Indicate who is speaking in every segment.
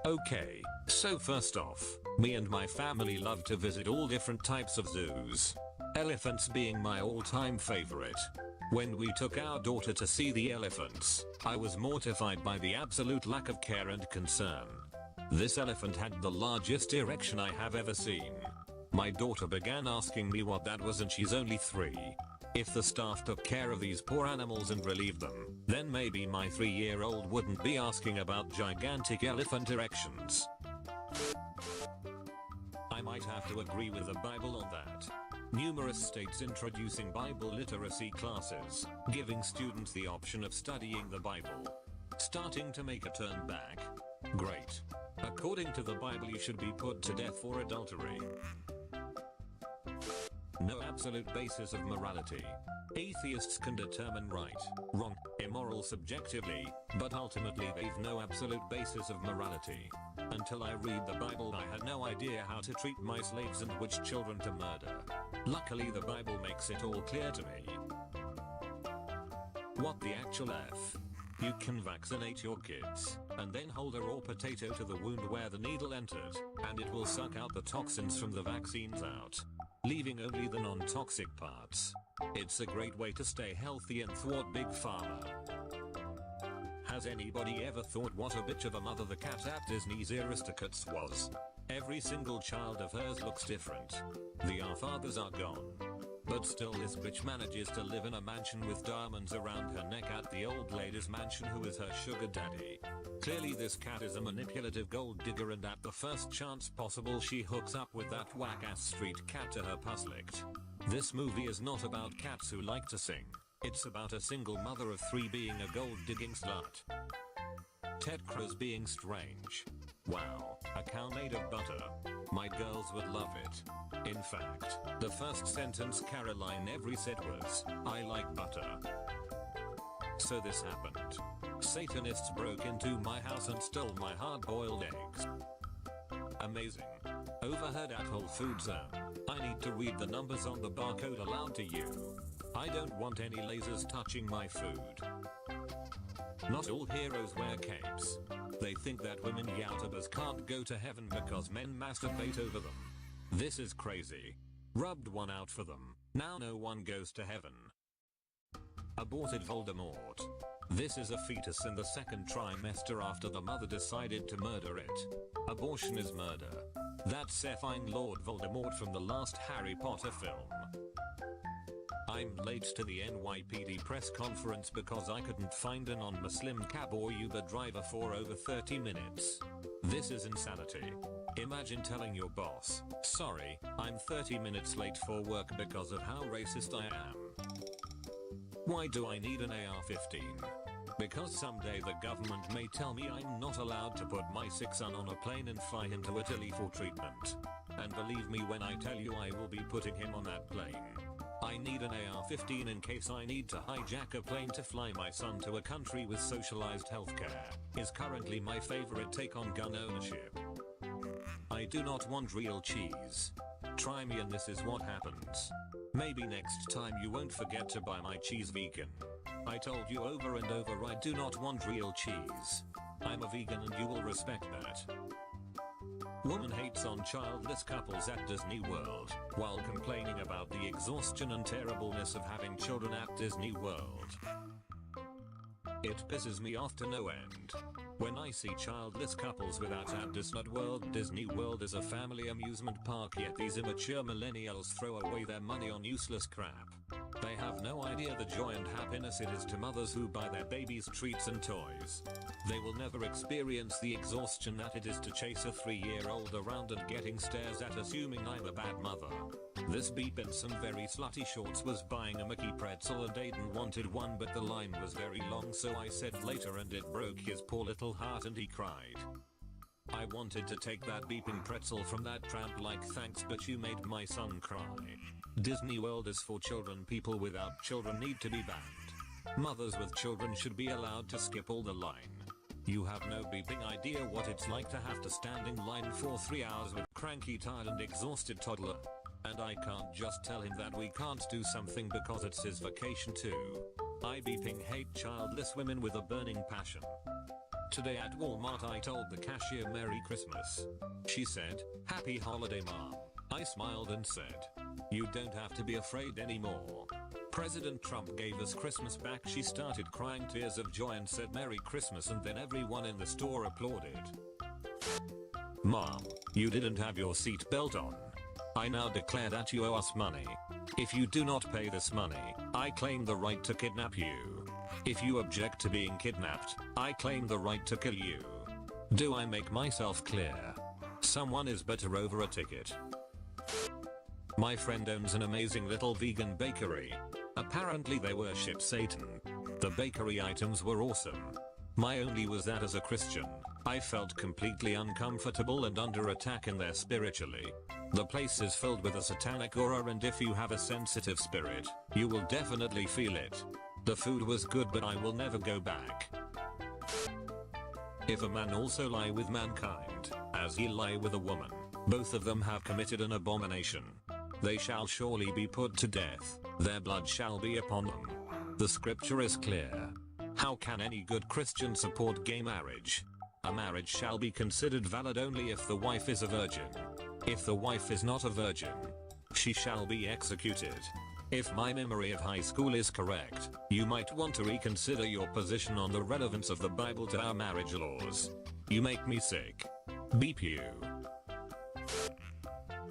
Speaker 1: Okay, so first off, me and my family love to visit all different types of zoos. Elephants being my all-time favorite. When we took our daughter to see the elephants, I was mortified by the absolute lack of care and concern. This elephant had the largest erection I have ever seen. My daughter began asking me what that was and she's only 3. If the staff took care of these poor animals and relieved them, then maybe my 3-year-old wouldn't be asking about gigantic elephant erections. I might have to agree with the Bible on that. Numerous states introducing Bible literacy classes, giving students the option of studying the Bible. Starting to make a turn back. Great. According to the Bible, you should be put to death for adultery. No absolute basis of morality. Atheists can determine right, wrong, immoral subjectively, but ultimately they've no absolute basis of morality. Until I read the Bible, I had no idea how to treat my slaves and which children to murder. Luckily the Bible makes it all clear to me. What the actual F? You can vaccinate your kids, and then hold a raw potato to the wound where the needle entered, and it will suck out the toxins from the vaccines out, leaving only the non-toxic parts. It's a great way to stay healthy and thwart Big Pharma. Has anybody ever thought what a bitch of a mother the cat at Disney's Aristocats was? Every single child of hers looks different. Our fathers are gone. But still this bitch manages to live in a mansion with diamonds around her neck at the old lady's mansion who is her sugar daddy. Clearly this cat is a manipulative gold digger, and at the first chance possible she hooks up with that whack-ass street cat to her puss licked. This movie is not about cats who like to sing. It's about a single mother of 3 being a gold digging slut. Ted Cruz being strange. Wow, a cow made of butter. My girls would love it. In fact, the first sentence Caroline Every said was, "I like butter." So this happened. Satanists broke into my house and stole my hard-boiled eggs. Amazing. Overheard at Whole Foods. I need to read the numbers on the barcode aloud to you. I don't want any lasers touching my food. Not all heroes wear capes. They think that women YouTubers can't go to heaven because men masturbate over them. This is crazy. Rubbed one out for them. Now no one goes to heaven. Aborted Voldemort. This is a fetus in the 2nd trimester after the mother decided to murder it. Abortion is murder. That's effing Lord Voldemort from the last Harry Potter film. I'm late to the NYPD press conference because I couldn't find a non-Muslim cab or Uber driver for over 30 minutes. This is insanity. Imagine telling your boss, "Sorry, I'm 30 minutes late for work because of how racist I am." Why do I need an AR-15? Because someday the government may tell me I'm not allowed to put my sick son on a plane and fly him to Italy for treatment. And believe me when I tell you I will be putting him on that plane. I need an AR-15 in case I need to hijack a plane to fly my son to a country with socialized healthcare, is currently my favorite take on gun ownership. I do not want real cheese. Try me and this is what happens. Maybe next time you won't forget to buy my cheese vegan. I told you over and over I do not want real cheese. I'm a vegan and you will respect that. Woman hates on childless couples at Disney World, while complaining about the exhaustion and terribleness of having children at Disney World. It pisses me off to no end. When I see childless couples without at Disney World. Disney World is a family amusement park, yet these immature millennials throw away their money on useless crap. They have no idea the joy and happiness it is to mothers who buy their babies treats and toys. They will never experience the exhaustion that it is to chase a 3-year-old around and getting stares at assuming I'm a bad mother. This beep in some very slutty shorts was buying a Mickey pretzel and Aiden wanted one, but the line was very long, so I said later and it broke his poor little heart and he cried. I wanted to take that beeping pretzel from that tramp like thanks, but you made my son cry. Disney World is for children. People without children need to be banned. Mothers with children should be allowed to skip all the line. You have no beeping idea what it's like to have to stand in line for 3 hours with cranky, tired and exhausted toddler. And I can't just tell him that we can't do something because it's his vacation too. I beeping hate childless women with a burning passion. Today at Walmart I told the cashier Merry Christmas. She said, Happy holiday mom. I smiled and said, you don't have to be afraid anymore. President Trump gave us Christmas back. She started crying tears of joy and said Merry Christmas, and then everyone in the store applauded. Mom, you didn't have your seatbelt on. I now declare that you owe us money. If you do not pay this money, I claim the right to kidnap you. If you object to being kidnapped, I claim the right to kill you. Do I make myself clear? Someone is better over a ticket. My friend owns an amazing little vegan bakery. Apparently they worship Satan. The bakery items were awesome. My only was that as a Christian, I felt completely uncomfortable and under attack in there spiritually. The place is filled with a satanic aura, and if you have a sensitive spirit, you will definitely feel it. The food was good, but I will never go back. If a man also lie with mankind, as he lie with a woman, both of them have committed an abomination. They shall surely be put to death, their blood shall be upon them. The scripture is clear. How can any good Christian support gay marriage? A marriage shall be considered valid only if the wife is a virgin. If the wife is not a virgin, she shall be executed. If my memory of high school is correct, you might want to reconsider your position on the relevance of the Bible to our marriage laws. You make me sick. Beep you.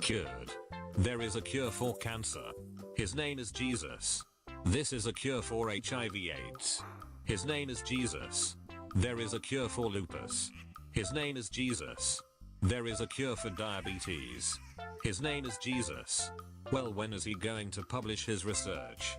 Speaker 1: Cured. There is a cure for cancer. His name is Jesus. This is a cure for HIV/AIDS. His name is Jesus. There is a cure for lupus. His name is Jesus. There is a cure for diabetes. His name is Jesus. Well, when is he going to publish his research?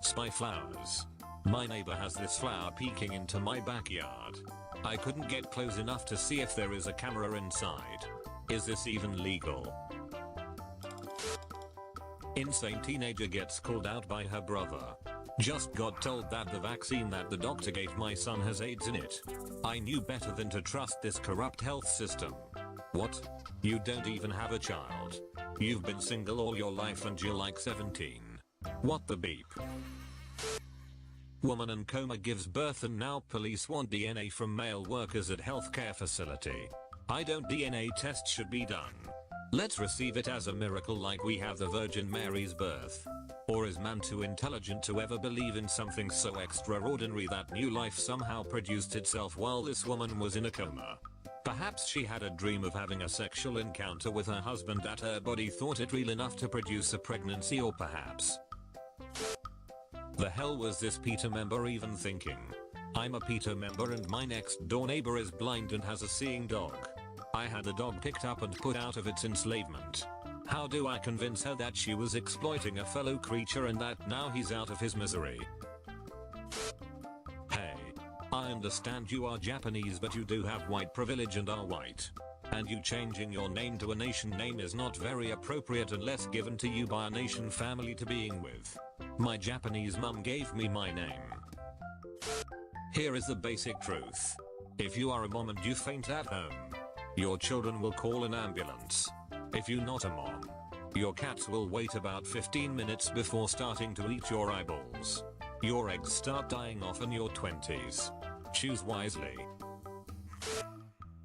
Speaker 1: Spy flowers. My neighbor has this flower peeking into my backyard. I couldn't get close enough to see if there is a camera inside. Is this even legal? Insane teenager gets called out by her brother. Just got told that the vaccine that the doctor gave my son has AIDS in it. I knew better than to trust this corrupt health system. What? You don't even have a child. You've been single all your life and you're like 17. What the beep? Woman in coma gives birth and now police want DNA from male workers at healthcare facility. I don't DNA test should be done. Let's receive it as a miracle like we have the Virgin Mary's birth. Or is man too intelligent to ever believe in something so extraordinary that new life somehow produced itself while this woman was in a coma? Perhaps she had a dream of having a sexual encounter with her husband that her body thought it real enough to produce a pregnancy, or perhaps... The hell was this PETA member even thinking? I'm a PETA member and my next door neighbor is blind and has a seeing dog. I had the dog picked up and put out of its enslavement. How do I convince her that she was exploiting a fellow creature and that now he's out of his misery? Hey, I understand you are Japanese, but you do have white privilege and are white. And you changing your name to a nation name is not very appropriate unless given to you by a nation family to being with. My Japanese mum gave me my name. Here is the basic truth. If you are a mom and you faint at home, your children will call an ambulance. If you're not a mom, your cats will wait about 15 minutes before starting to eat your eyeballs. Your eggs start dying off in your 20s. Choose wisely.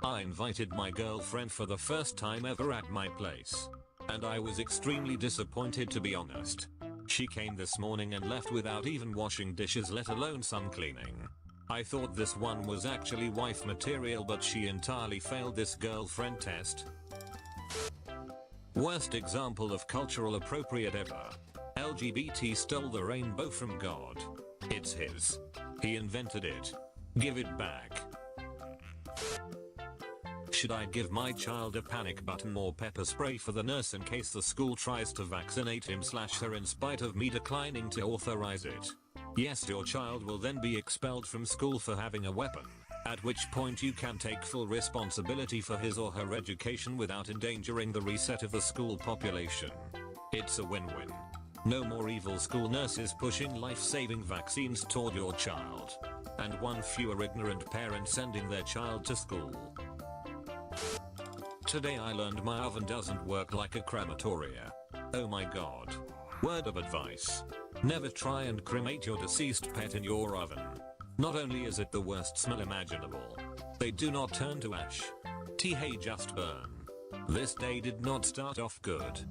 Speaker 1: I invited my girlfriend for the first time ever at my place. And I was extremely disappointed, to be honest. She came this morning and left without even washing dishes, let alone some cleaning. I thought this one was actually wife material, but she entirely failed this girlfriend test. Worst example of cultural appropriate ever. LGBT stole the rainbow from God. It's his. He invented it. Give it back. Should I give my child a panic button or pepper spray for the nurse in case the school tries to vaccinate him/her in spite of me declining to authorize it? Yes, your child will then be expelled from school for having a weapon, at which point you can take full responsibility for his or her education without endangering the reset of the school population. It's a win-win. No more evil school nurses pushing life-saving vaccines toward your child. And one fewer ignorant parent sending their child to school. Today I learned my oven doesn't work like a crematoria. Oh my god. Word of advice. Never try and cremate your deceased pet in your oven. Not only is it the worst smell imaginable, they do not turn to ash. They just burn. This day did not start off good.